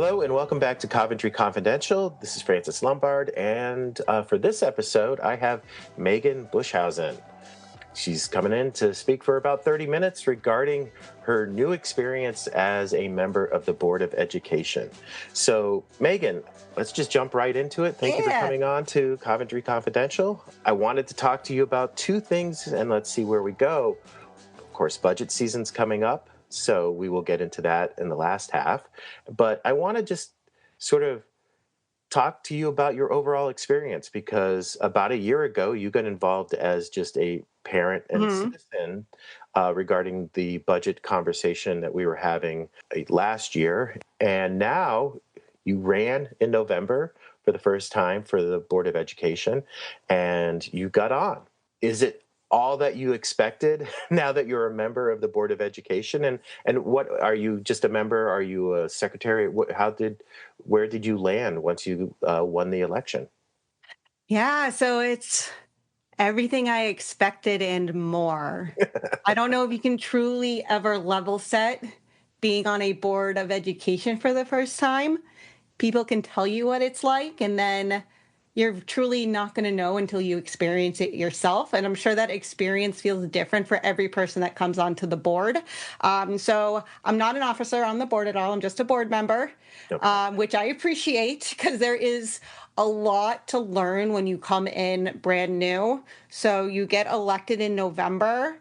Hello and welcome back to Coventry Confidential. This is Francis Lombard, and for this episode, I have Megan Boshuyzen. She's coming in to speak for about 30 minutes regarding her new experience as a member of the Board of Education. So, Megan, let's just jump right into it. Thank you for coming on to Coventry Confidential. I wanted to talk to you about two things, and let's see where we go. Of course, budget season's coming up, so we will get into that in the last half. But I want to just sort of talk to you about your overall experience, because about a year ago, you got involved as just a parent and citizen regarding the budget conversation that we were having last year. And now you ran in November for the first time for the Board of Education, and you got on. Is it all that you expected now that you're a member of the Board of Education? And what are you, just a member? Are you a secretary? Where did you land once you won the election? Yeah, so it's everything I expected and more. I don't know if you can truly ever level set being on a board of education for the first time. People can tell you what it's like, and then you're truly not going to know until you experience it yourself. And I'm sure that experience feels different for every person that comes onto the board. So I'm not an officer on the board at all. I'm just a board member, which I appreciate because there is a lot to learn when you come in brand new. So you get elected in November.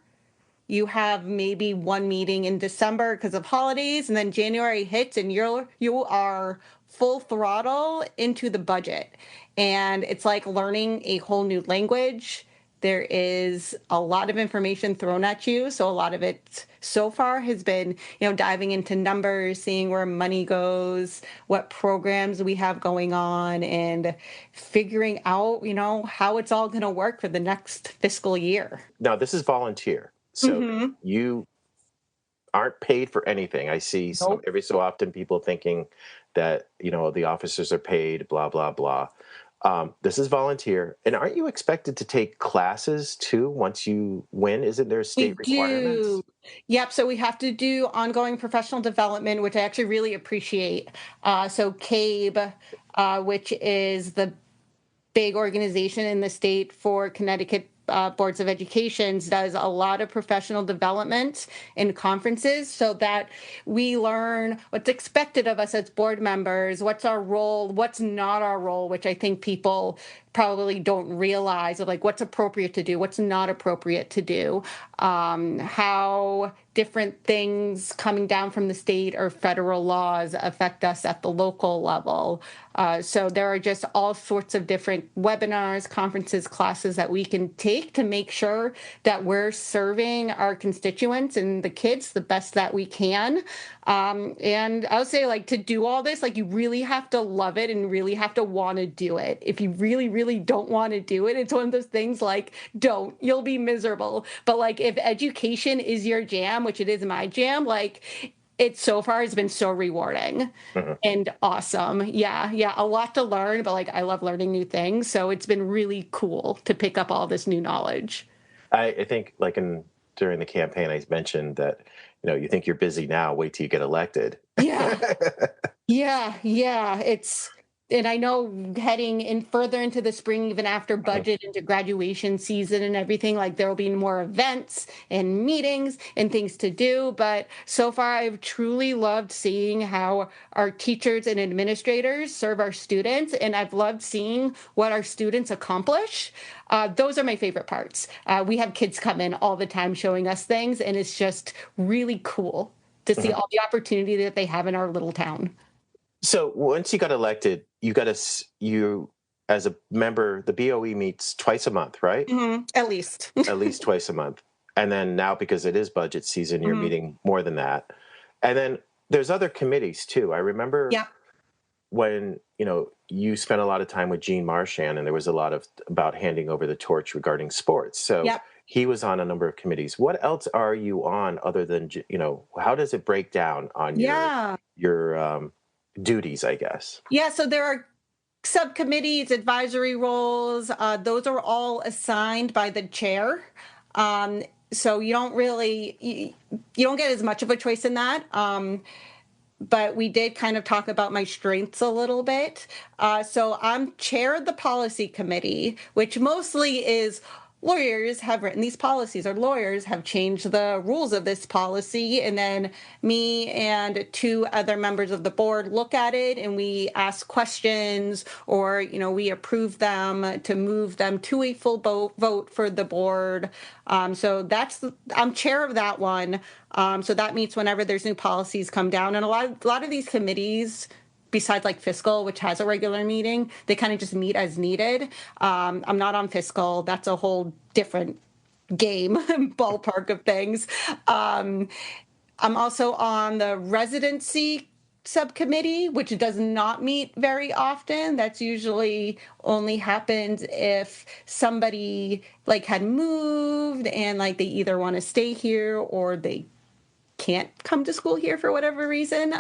You have maybe one meeting in December because of holidays, and then January hits and you are full throttle into the budget. And it's like learning a whole new language. There is a lot of information thrown at you. So a lot of it so far has been, diving into numbers, seeing where money goes, what programs we have going on, and figuring out, how it's all going to work for the next fiscal year. Now, this is volunteer. So you aren't paid for anything. I see every so often people thinking that, the officers are paid, blah, blah, blah. This is volunteer. And aren't you expected to take classes too once you win? Isn't there state requirements? Yep. So we have to do ongoing professional development, which I actually really appreciate. So CABE, which is the big organization in the state for Connecticut boards of education, does a lot of professional development in conferences so that we learn what's expected of us as board members, what's our role, what's not our role, which I think people probably don't realize, of like what's appropriate to do, what's not appropriate to do, how different things coming down from the state or federal laws affect us at the local level. So there are just all sorts of different webinars, conferences, classes that we can take to make sure that we're serving our constituents and the kids the best that we can. And I would say, to do all this, you really have to love it and really have to want to do it. If you really, really don't want to do it, it's one of those things don't, you'll be miserable. But if education is your jam, which it is my jam, it so far has been so rewarding and awesome. Yeah, a lot to learn, but I love learning new things. So it's been really cool to pick up all this new knowledge. I think during the campaign, I mentioned that, you think you're busy now, wait till you get elected. Yeah. And I know heading in further into the spring, even after budget, into graduation season and everything, there will be more events and meetings and things to do. But so far, I've truly loved seeing how our teachers and administrators serve our students. And I've loved seeing what our students accomplish. Those are my favorite parts. We have kids come in all the time showing us things, and it's just really cool to see all the opportunity that they have in our little town. So once you got elected, you as a member, the BOE meets twice a month, right? At least. At least twice a month. And then now, because it is budget season, you're meeting more than that. And then there's other committees too. I remember when, you spent a lot of time with Gene Marchand, and there was a lot about handing over the torch regarding sports. So he was on a number of committees. What else are you on other than, how does it break down on your duties, I guess? Yeah, so there are subcommittees, advisory roles. Those are all assigned by the chair. So you don't get as much of a choice in that. but we did kind of talk about my strengths a little bit. So I'm chair of the policy committee, which mostly is lawyers have written these policies, or lawyers have changed the rules of this policy, and then me and two other members of the board look at it and we ask questions, or we approve them to move them to a full vote for the board. So I'm chair of that one. So that meets whenever there's new policies come down, and a lot of these committees, besides like fiscal, which has a regular meeting, they kind of just meet as needed. I'm not on fiscal. That's a whole different game ballpark of things. I'm also on the residency subcommittee, which does not meet very often. That's usually only happens if somebody like had moved and like they either want to stay here or they can't come to school here for whatever reason.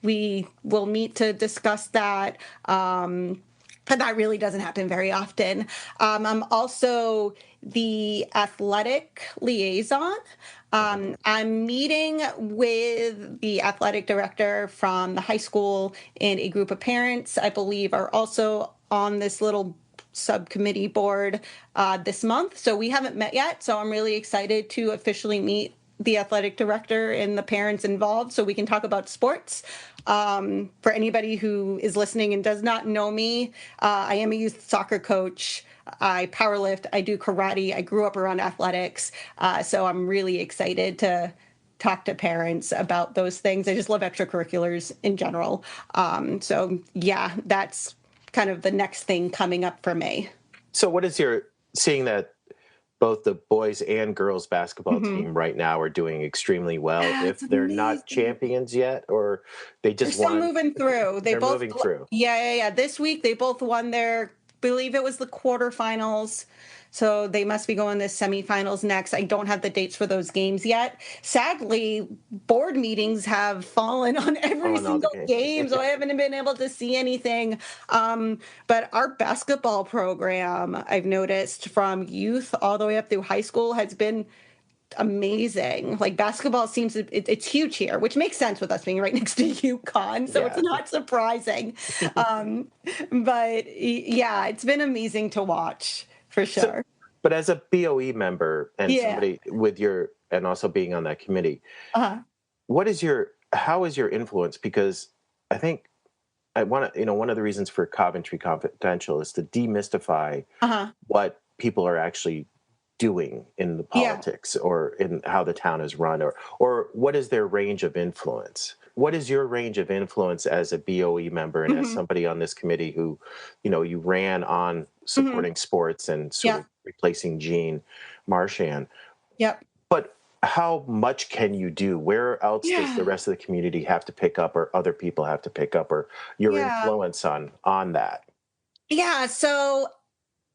We will meet to discuss that. But that really doesn't happen very often. I'm also the athletic liaison. I'm meeting with the athletic director from the high school and a group of parents, I believe, are also on this little subcommittee board this month. So we haven't met yet. So I'm really excited to officially meet the athletic director and the parents involved so we can talk about sports. For anybody who is listening and does not know me, I am a youth soccer coach. I powerlift, I do karate, I grew up around athletics. So I'm really excited to talk to parents about those things. I just love extracurriculars in general. So yeah, that's kind of the next thing coming up for me. So what is seeing that both the boys and girls basketball team right now are doing extremely well. If they're not champions yet, or they just They're still moving through. They're moving through. Yeah. This week they both won believe it was the quarterfinals. So they must be going to semifinals next. I don't have the dates for those games yet. Sadly, board meetings have fallen on every single game, so I haven't been able to see anything. But our basketball program, I've noticed, from youth all the way up through high school has been amazing. Like basketball it's huge here, which makes sense with us being right next to UConn, so it's not surprising. But yeah, it's been amazing to watch. For sure. So, but as a BOE member and somebody and also being on that committee, how is your influence? Because I think one of the reasons for Coventry Confidential is to demystify what people are actually doing in the politics or in how the town is run, or what is their range of influence? What is your range of influence as a BOE member and as somebody on this committee who, you ran on supporting sports and sort of replacing Jean Marchand? Yep. But how much can you do? Where else does the rest of the community have to pick up, or other people have to pick up, or your influence on that? Yeah. So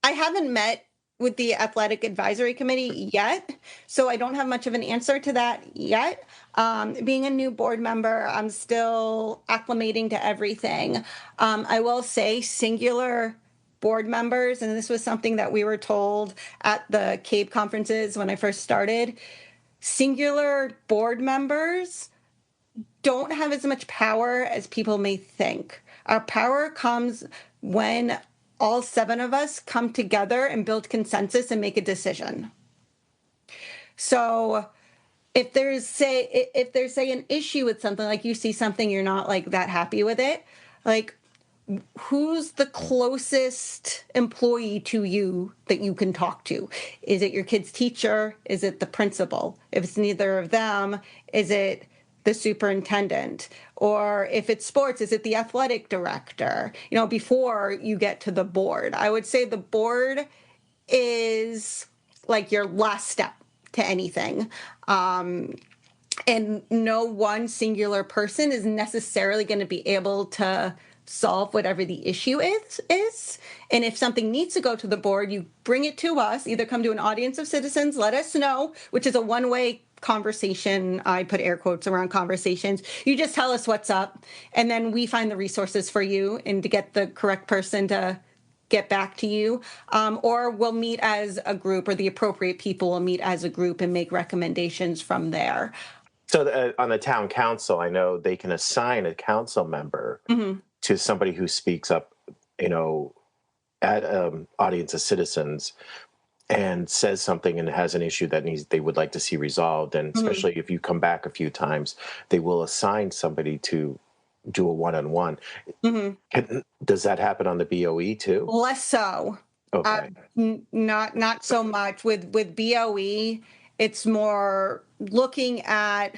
I haven't met with the athletic advisory committee yet, so I don't have much of an answer to that yet. Being a new board member, I'm still acclimating to everything. I will say singular board members, and this was something that we were told at the CABE conferences when I first started, singular board members don't have as much power as people may think. Our power comes when all 7 of us come together and build consensus and make a decision. So if there's say an issue with something, like you see something, you're not like that happy with it, like who's the closest employee to you that you can talk to? Is it your kid's teacher? Is it the principal? If it's neither of them, is it the superintendent? Or if it's sports, is it the athletic director? Before you get to the board, I would say the board is like your last step to anything. And no one singular person is necessarily going to be able to solve whatever the issue is. And if something needs to go to the board, you bring it to us, either come to an audience of citizens, let us know, which is a one-way conversation. I put air quotes around conversations. You just tell us what's up, and then we find the resources for you and to get the correct person to get back to you. Or we'll meet as a group, or the appropriate people will meet as a group and make recommendations from there. So on the town council, I know they can assign a council member Mhm. to somebody who speaks up, you know, at audience of citizens and says something and has an issue that they would like to see resolved. And Mhm. especially if you come back a few times, they will assign somebody to do a one-on-one. Mhm. Does that happen on the BOE too? Less so. Okay. Not so much with BOE. It's more looking at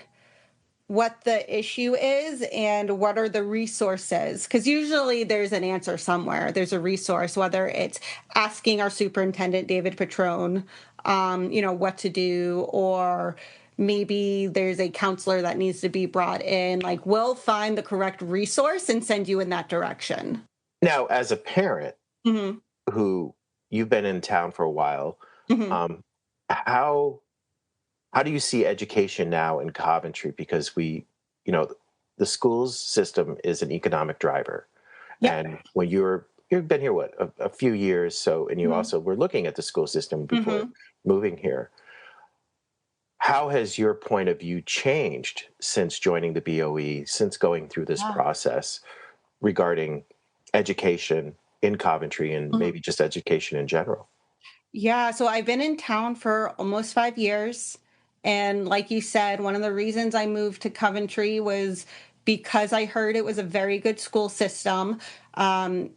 what the issue is and what are the resources, because usually there's an answer somewhere. There's a resource, whether it's asking our superintendent David Patrone what to do, or maybe there's a counselor that needs to be brought in. Like, we'll find the correct resource and send you in that direction. Now, as a parent Hmm. who you've been in town for a while, Hmm. um, how how do you see education now in Coventry? Because you know, the schools system is an economic driver, Yep. and when you've been here what a few years, so and you Hmm. also were looking at the school system before Hmm. moving here. How has your point of view changed since joining the BOE, since going through this Yeah. process regarding education in Coventry and Mhm. maybe just education in general? Yeah, so I've been in town for almost 5 years. And like you said, one of the reasons I moved to Coventry was because I heard it was a very good school system. Um,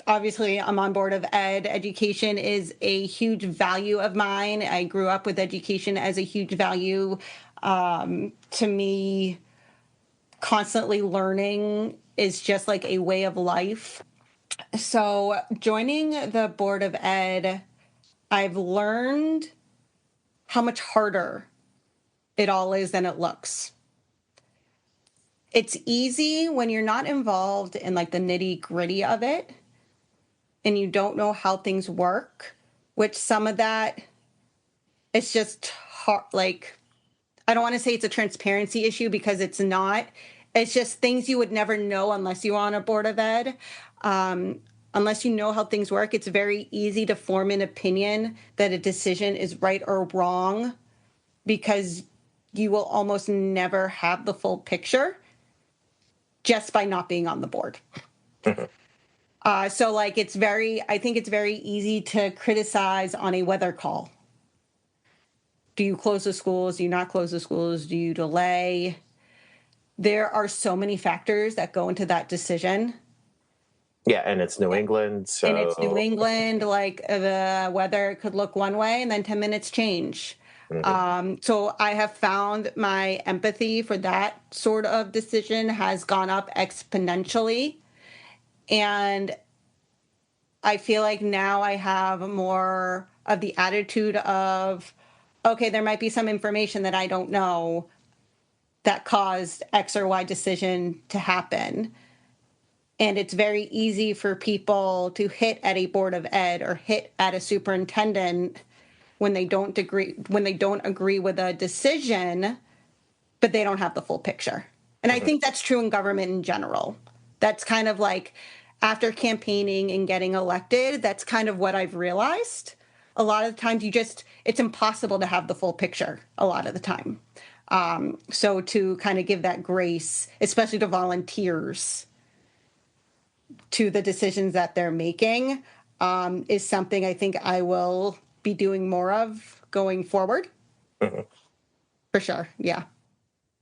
Obviously, I'm on board of ed. Education is a huge value of mine. I grew up with education as a huge value. To me, constantly learning is just like a way of life. So, joining the board of ed, I've learned how much harder it all is than it looks. It's easy when you're not involved in like the nitty gritty of it and you don't know how things work, which some of that it's just hard. Like, I don't want to say it's a transparency issue because it's not. It's just things you would never know unless you were on a board of ed. Um, Unless you know how things work, it's very easy to form an opinion that a decision is right or wrong because you will almost never have the full picture just by not being on the board. Mhm. So, like, I think it's very easy to criticize on a weather call. Do you close the schools? Do you not close the schools? Do you delay? There are so many factors that go into that decision. Yeah, and it's New England, And it's New so England, like the weather could look one way and then 10 minutes change. mhm. So I have found my empathy for that sort of decision has gone up exponentially. And I feel like now I have more of the attitude of, okay, there might be some information that I don't know that caused X or Y decision to happen. And it's very easy for people to hit at a board of ed or hit at a superintendent when they don't agree with a decision, but they don't have the full picture. And I Mhm. think that's true in government in general. That's kind of like after campaigning and getting elected, that's kind of what I've realized. A lot of the times it's impossible to have the full picture a lot of the time. So to kind of give that grace, especially to volunteers, to the decisions that they're making, is something I think I will be doing more of going forward. Mhm. For sure. Yeah.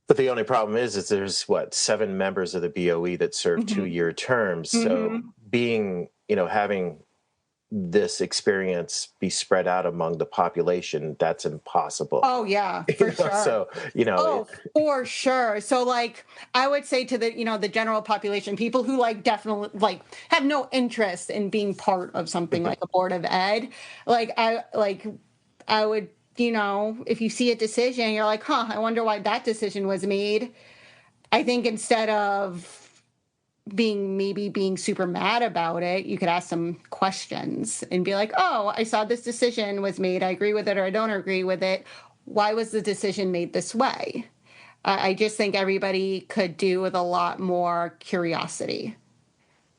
But the only problem is there's what 7 members of the BOE that serve Hmm. 2-year terms. So Hmm. having this experience be spread out among the population, that's impossible. Oh, yeah, for sure. So Oh, for sure. So, like, I would say to the general population, people who like definitely like have no interest in being part of something like a board of ed, like I would, if you see a decision, you're like, huh, I wonder why that decision was made. I think instead of being super mad about it, you could ask some questions and be like, oh, I saw this decision was made. I agree with it or I don't agree with it. Why was the decision made this way? I just think everybody could do with a lot more curiosity.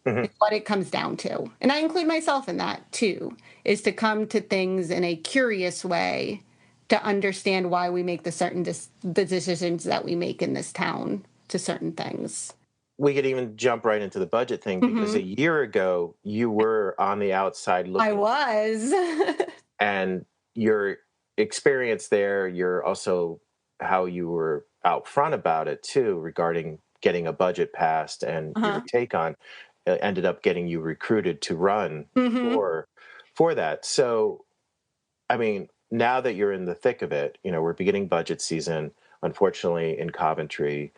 Mhm. It's what it comes down to. And I include myself in that too, is to come to things in a curious way to understand why we make the decisions that we make in this town to certain things. We could even jump right into the budget thing because a year ago you were on the outside I looking, was. and your experience there, you're also how you were out front about it too, regarding getting a budget passed, and your take on ended up getting you recruited to run for that. So, I mean, now that you're in the thick of it, we're beginning budget season, unfortunately, in Coventry,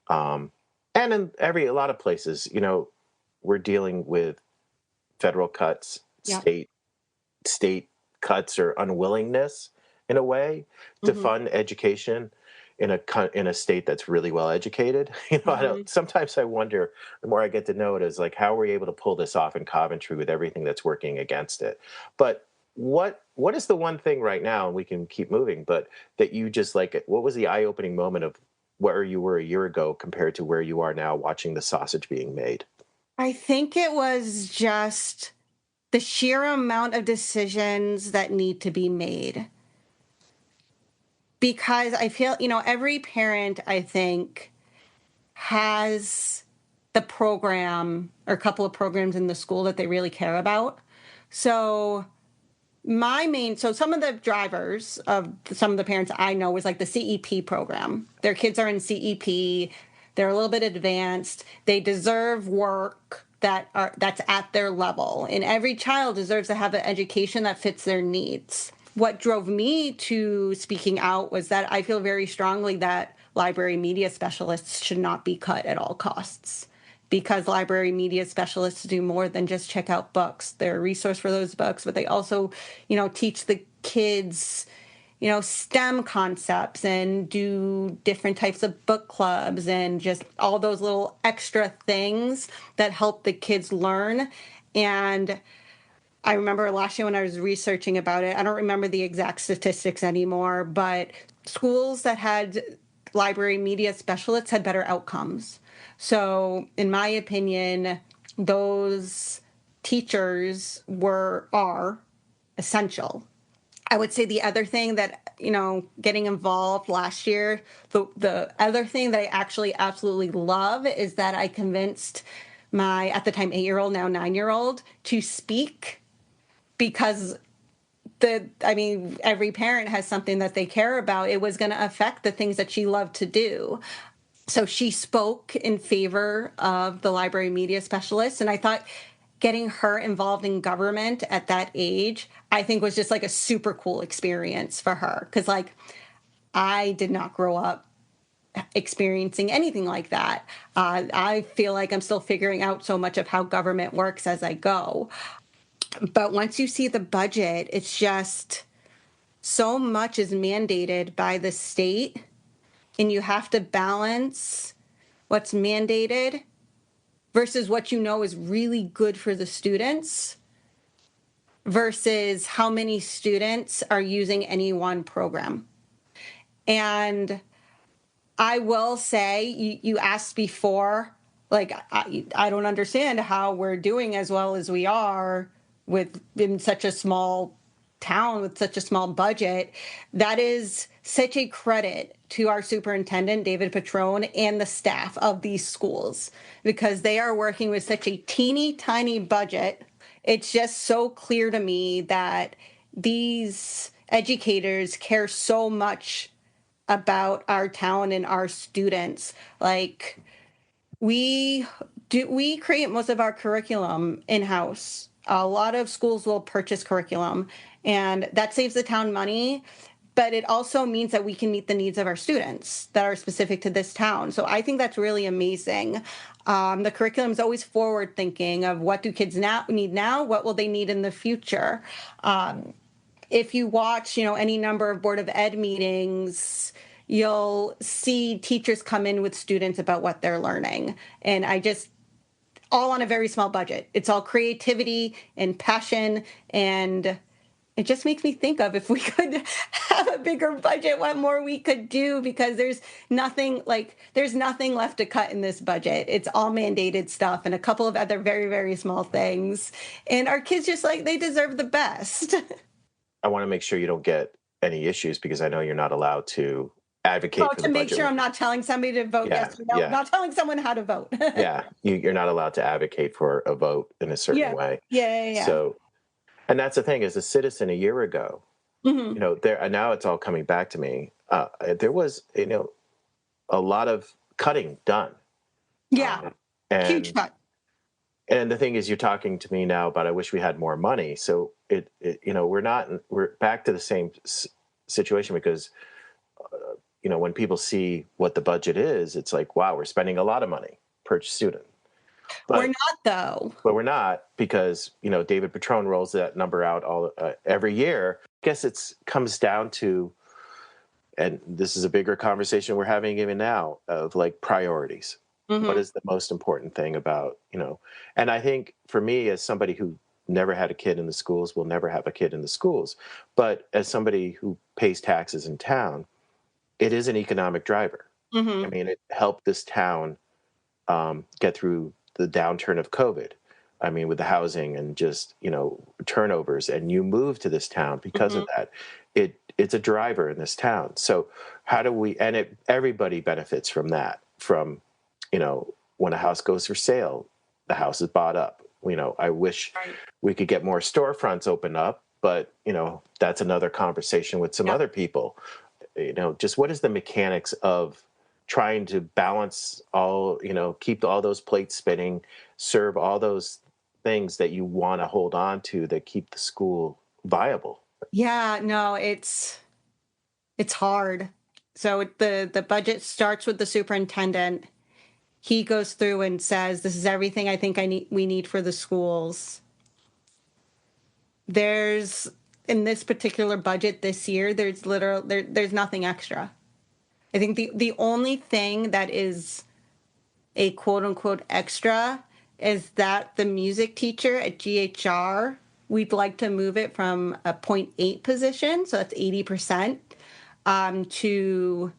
um, and in a lot of places. We're dealing with federal cuts, Yep. state cuts, or unwillingness in a way to fund education in a state that's really well educated. Sometimes I wonder, the more I get to know it, is like, how are we able to pull this off in Coventry with everything that's working against it? But what is the one thing right now, and we can keep moving, but that you just like, what was the eye-opening moment of where you were a year ago compared to where you are now, watching the sausage being made? I think it was just the sheer amount of decisions that need to be made. Because I feel, every parent, I think, has the program or a couple of programs in the school that they really care about. So some of the drivers of some of the parents I know was like the CEP program. Their kids are in CEP. They're a little bit advanced. They deserve work that's at their level. And every child deserves to have an education that fits their needs. What drove me to speaking out was that I feel very strongly that library media specialists should not be cut at all costs, because library media specialists do more than just check out books. They're a resource for those books, but they also, teach the kids, STEM concepts and do different types of book clubs and just all those little extra things that help the kids learn. And I remember last year when I was researching about it, I don't remember the exact statistics anymore, but schools that had library media specialists had better outcomes. So, in my opinion, those teachers are essential. I would say the other thing that, getting involved last year, the other thing that I actually absolutely love is that I convinced my, at the time, 8-year-old, now 9-year-old, to speak, because every parent has something that they care about. It was going to affect the things that she loved to do. So she spoke in favor of the library media specialist. And I thought getting her involved in government at that age, I think, was just like a super cool experience for her. Because, like, I did not grow up experiencing anything like that. I feel like I'm still figuring out so much of how government works as I go. But once you see the budget, it's just so much is mandated by the state, and you have to balance what's mandated versus what is really good for the students versus how many students are using any one program. And I will say, you asked before, like, I don't understand how we're doing as well as we are in such a small town with such a small budget. That is such a credit to our superintendent, David Patrone, and the staff of these schools, because they are working with such a teeny tiny budget. It's just so clear to me that these educators care so much about our town and our students. Like, we create most of our curriculum in-house. A lot of schools will purchase curriculum, and that saves the town money, but it also means that we can meet the needs of our students that are specific to this town. So I think that's really amazing. The curriculum is always forward thinking of what do kids need now, what will they need in the future. If you watch, any number of Board of Ed meetings, you'll see teachers come in with students about what they're learning. And all on a very small budget. It's all creativity and passion, and it just makes me think of, if we could have a bigger budget, what more we could do, because there's nothing left to cut in this budget. It's all mandated stuff and a couple of other very, very small things. And our kids they deserve the best. I want to make sure you don't get any issues because I know you're not allowed to advocate Oh, for to the make budget. sure I'm not telling somebody to vote Yeah, yes or no, yeah, not telling someone how to vote. yeah. You're not allowed to advocate for a vote in a certain Yeah. way. Yeah, yeah, yeah. So, and that's the thing, as a citizen a year ago, Mhm. there, and now it's all coming back to me. There was, a lot of cutting done. Yeah, Um, huge and cut. and the thing is, you're talking to me now about I wish we had more money. So we're back to the same situation because when people see what the budget is, it's like, wow, we're spending a lot of money per student. We're But not though. but we're not because David Petrone rolls that number out all every year. I guess it's comes down to, and this is a bigger conversation we're having even now, of like priorities. What Mhm. is the most important thing about, and I think for me, as somebody who never had a kid in the schools, will never have a kid in the schools, but as somebody who pays taxes in town, it is an economic driver. I Mhm. mean, it helped this town get through the downturn of COVID. I mean, with the housing and just turnovers, and you move to this town because of Mhm. that. It's a driver in this town. So how do we? And everybody benefits from that. From when a house goes for sale, the house is bought up. I wish Right. we could get more storefronts open up, but that's another conversation with some Yep. other people. Just what is the mechanics of trying to balance all, keep all those plates spinning, serve all those things that you want to hold on to that keep the school viable. Yeah, no, it's hard. So the budget starts with the superintendent. He goes through and says, "This is everything I think we need for the schools." There's in this particular budget this year, there's nothing extra. I think the only thing that is a quote unquote extra is that the music teacher at GHR, we'd like to move it from a point 0.8 position, so that's 80%, to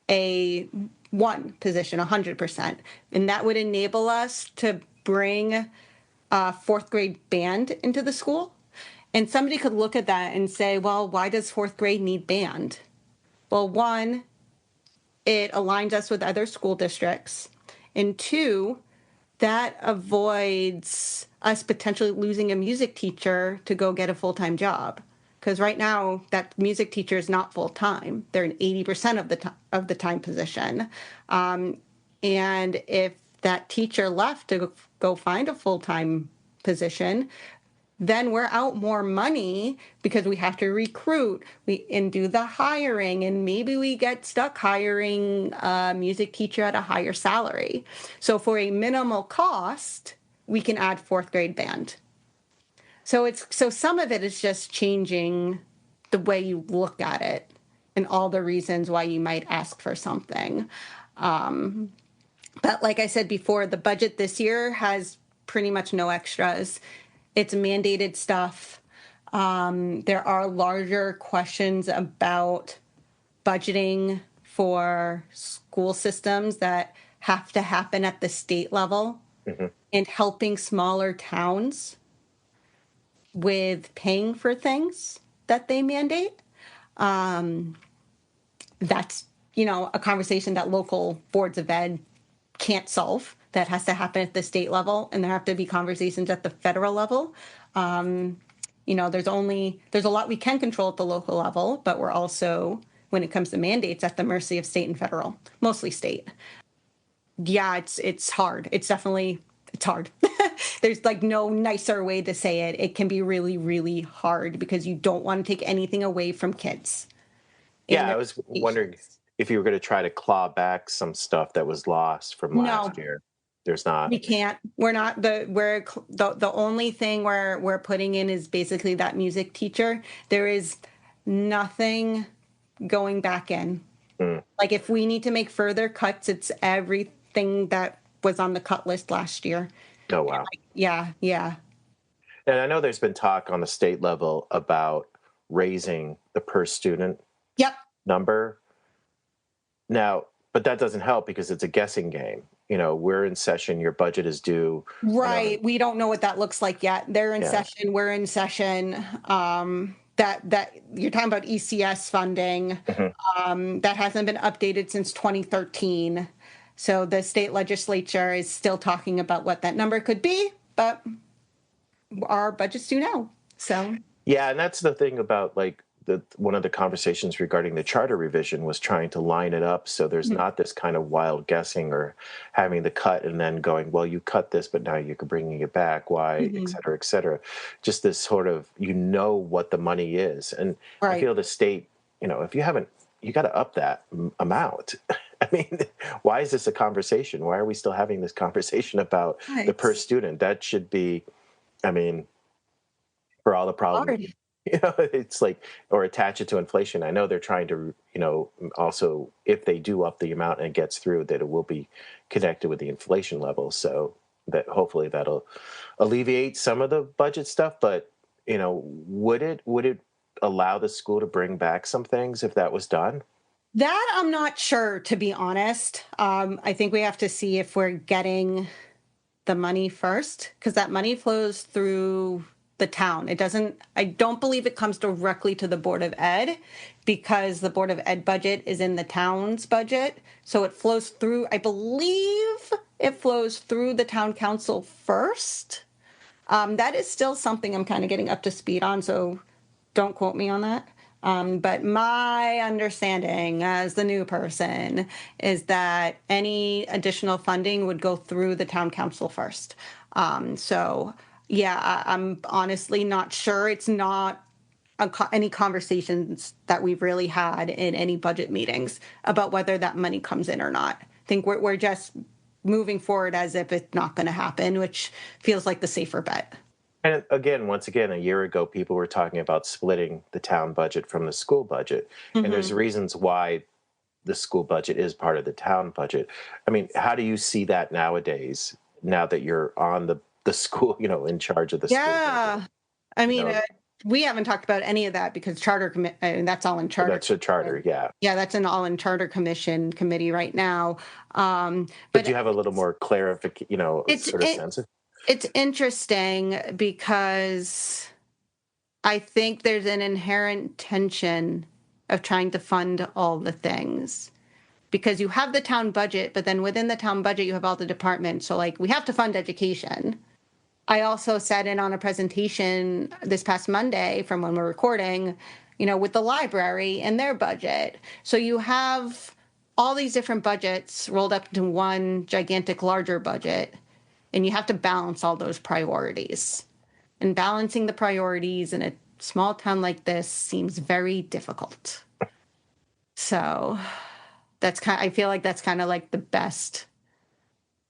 a one position, 100%. And that would enable us to bring a fourth grade band into the school. And somebody could look at that and say, well, why does fourth grade need band? Well, one, it aligns us with other school districts. And two, that avoids us potentially losing a music teacher to go get a full-time job. Because right now, that music teacher is not full-time. They're an 80% of the time position. And if that teacher left to go find a full-time position, then we're out more money because we have to recruit and do the hiring, and maybe we get stuck hiring a music teacher at a higher salary. So for a minimal cost, we can add fourth grade band. So some of it is just changing the way you look at it and all the reasons why you might ask for something. But like I said before, the budget this year has pretty much no extras. It's mandated stuff. There are larger questions about budgeting for school systems that have to happen at the state level Hmm. and helping smaller towns with paying for things that they mandate. That's, a conversation that local boards of ed can't solve. That has to happen at the state level, and there have to be conversations at the federal level. There's a lot we can control at the local level, but we're also, when it comes to mandates, at the mercy of state and federal, mostly state. Yeah, it's hard. It's hard. There's like no nicer way to say it. It can be really, really hard because you don't want to take anything away from kids and Yeah, their I was wondering expectations. if you were going to try to claw back some stuff that was lost from No, last year. There's not. we can't. We're not the only thing we're putting in is basically that music teacher. There is nothing going back in. Mm. Like if we need to make further cuts, it's everything that was on the cut list last year. Oh, And wow. like, yeah, yeah. And I know there's been talk on the state level about raising the per student Yep. number. Now, but that doesn't help because it's a guessing game. We're in session, your budget is due. I know. Right. We don't know what that looks like yet. They're in Yeah. session. We're in session. that you're talking about ECS funding, that hasn't been updated since 2013. So the state legislature is still talking about what that number could be, but our budgets do now. So Yeah, and that's the thing about like one of the conversations regarding the charter revision was trying to line it up so there's not this kind of wild guessing or having the cut and then going, well, you cut this, but now you're bringing it back. Why, et cetera, et cetera. Just this sort of, what the money is. And I feel the state, if you haven't, you got to up that amount. I mean, why is this a conversation? Why are we still having this conversation about the per student? That should be, I mean, for all the problems, it's like, or attach it to inflation. I know they're trying to, also, if they do up the amount and it gets through, that it will be connected with the inflation level. So that hopefully that'll alleviate some of the budget stuff. But, would it allow the school to bring back some things if that was done? That I'm not sure, to be honest. I think we have to see if we're getting the money first, because that money flows through the town. I don't believe it comes directly to the Board of Ed, because the Board of Ed budget is in the town's budget. So it flows through, I believe it flows through the town council first. That is still something I'm kind of getting up to speed on, so don't quote me on that. But my understanding as the new person is that any additional funding would go through the town council first. So yeah, I'm honestly not sure. It's not any conversations that we've really had in any budget meetings about whether that money comes in or not. I think we're just moving forward as if it's not going to happen, which feels like the safer bet. And again, once again, a year ago, people were talking about splitting the town budget from the school budget. And there's reasons why the school budget is part of the town budget. I mean, how do you see that nowadays, now that you're on the school, in charge of the school budget? I mean, we haven't talked about any of that because that's all in charter. That's a charter, yeah. Yeah, that's an all in charter committee right now. But do you have a little more clarification, sort of sense of? It's interesting because I think there's an inherent tension of trying to fund all the things, because you have the town budget, but then within the town budget, you have all the departments. So like we have to fund education. I also sat in on a presentation this past Monday from when we're recording, with the library and their budget. So you have all these different budgets rolled up into one gigantic, larger budget. And you have to balance all those priorities. And balancing the priorities in a small town like this seems very difficult. So I feel like that's kind of like that's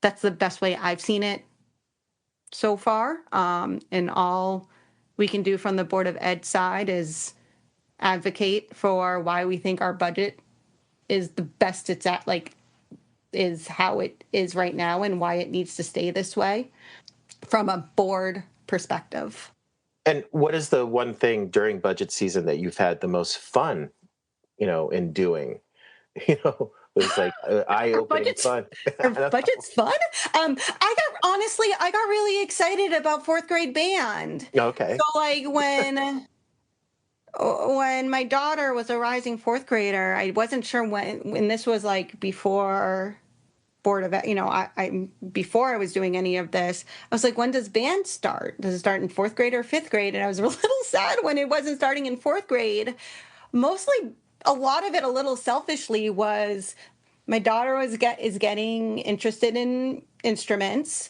the best way I've seen it so far. And all we can do from the Board of Ed side is advocate for why we think our budget is the best it's at, is how it is right now and why it needs to stay this way from a board perspective. And what is the one thing during budget season that you've had the most fun, in doing? It was like eye-opening fun. Budget's fun? I got really excited about fourth grade band. Okay. So like when my daughter was a rising fourth grader, I wasn't sure when this was like before Board of Ed, before I was doing any of this, I was like, when does band start? Does it start in fourth grade or fifth grade? And I was a little sad when it wasn't starting in fourth grade. Mostly, a lot of it, a little selfishly, was my daughter is getting interested in instruments.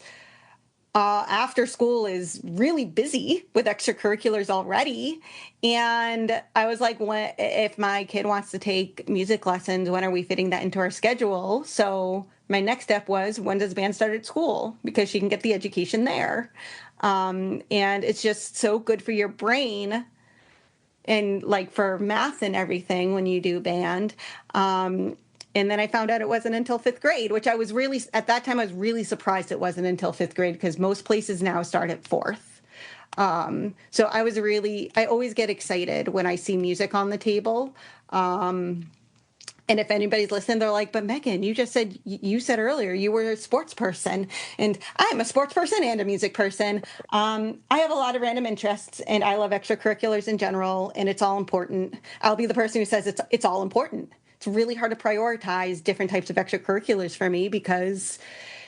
After school is really busy with extracurriculars already. And I was like, if my kid wants to take music lessons, when are we fitting that into our schedule? So my next step was, when does band start at school? Because she can get the education there. And it's just so good for your brain and like for math and everything when you do band. And then I found out it wasn't until fifth grade, which at that time, I was really surprised it wasn't until fifth grade, because most places now start at fourth. So I always get excited when I see music on the table. And if anybody's listening, they're like, but Megan, you said earlier you were a sports person, and I'm a sports person and a music person. I have a lot of random interests, and I love extracurriculars in general, and it's all important. I'll be the person who says it's all important. It's really hard to prioritize different types of extracurriculars for me because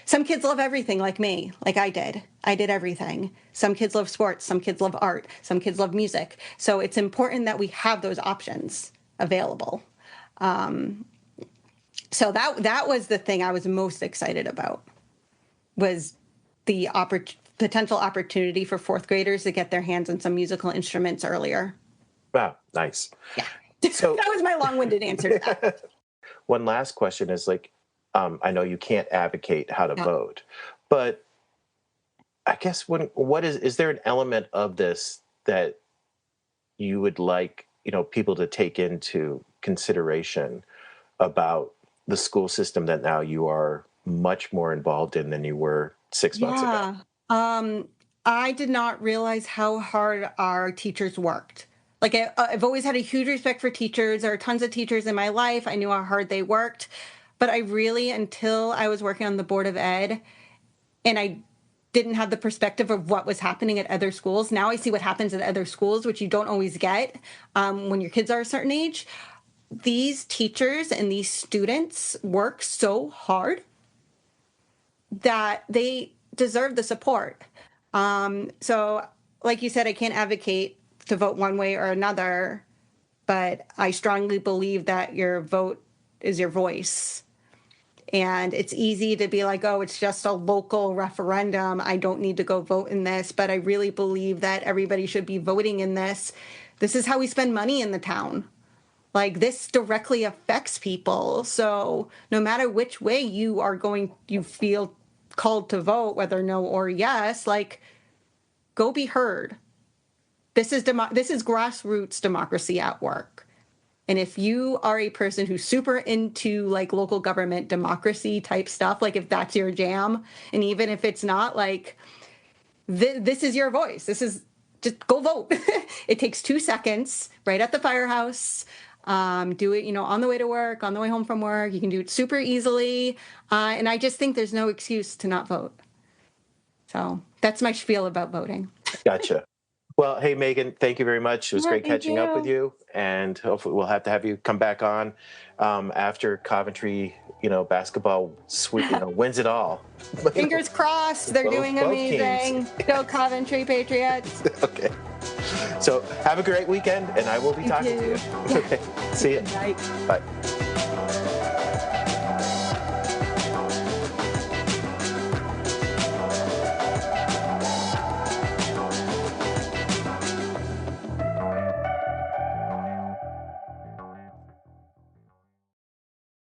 some kids love everything like me, like I did. I did everything. Some kids love sports, some kids love art, some kids love music. So it's important that we have those options available. So that was the thing I was most excited about, was the potential opportunity for fourth graders to get their hands on some musical instruments earlier. Wow, nice. Yeah. So that was my long-winded answer to that. One last question is I know you can't advocate how to vote, but I guess is there an element of this that you would like, people to take into consideration about the school system that now you are much more involved in than you were 6 months ago? I did not realize how hard our teachers worked. Like, I've always had a huge respect for teachers. There are tons of teachers in my life. I knew how hard they worked. But I really, until I was working on the Board of Ed, and I didn't have the perspective of what was happening at other schools. Now I see what happens at other schools, which you don't always get when your kids are a certain age. These teachers and these students work so hard that they deserve the support. So, like you said, I can't advocate to vote one way or another, but I strongly believe that your vote is your voice. And it's easy to be like, oh, it's just a local referendum. I don't need to go vote in this. But I really believe that everybody should be voting in this. This is how we spend money in the town. Like, this directly affects people. So no matter which way you feel called to vote, whether no or yes, go be heard. This is grassroots democracy at work. And if you are a person who's super into local government democracy type stuff, if that's your jam, and even if it's not, this is your voice. This is just go vote. It takes 2 seconds right at the firehouse. Do it, on the way to work, on the way home from work. You can do it super easily. And I just think there's no excuse to not vote. So that's my spiel about voting. Gotcha. Well, hey, Megan, thank you very much. It was great catching up with you. And hopefully we'll have to have you come back on after Coventry, basketball wins it all. Fingers crossed. They're doing amazing. Go Coventry Patriots. Okay. So have a great weekend, and I will be talking to you. Okay. See you. Good night. Bye.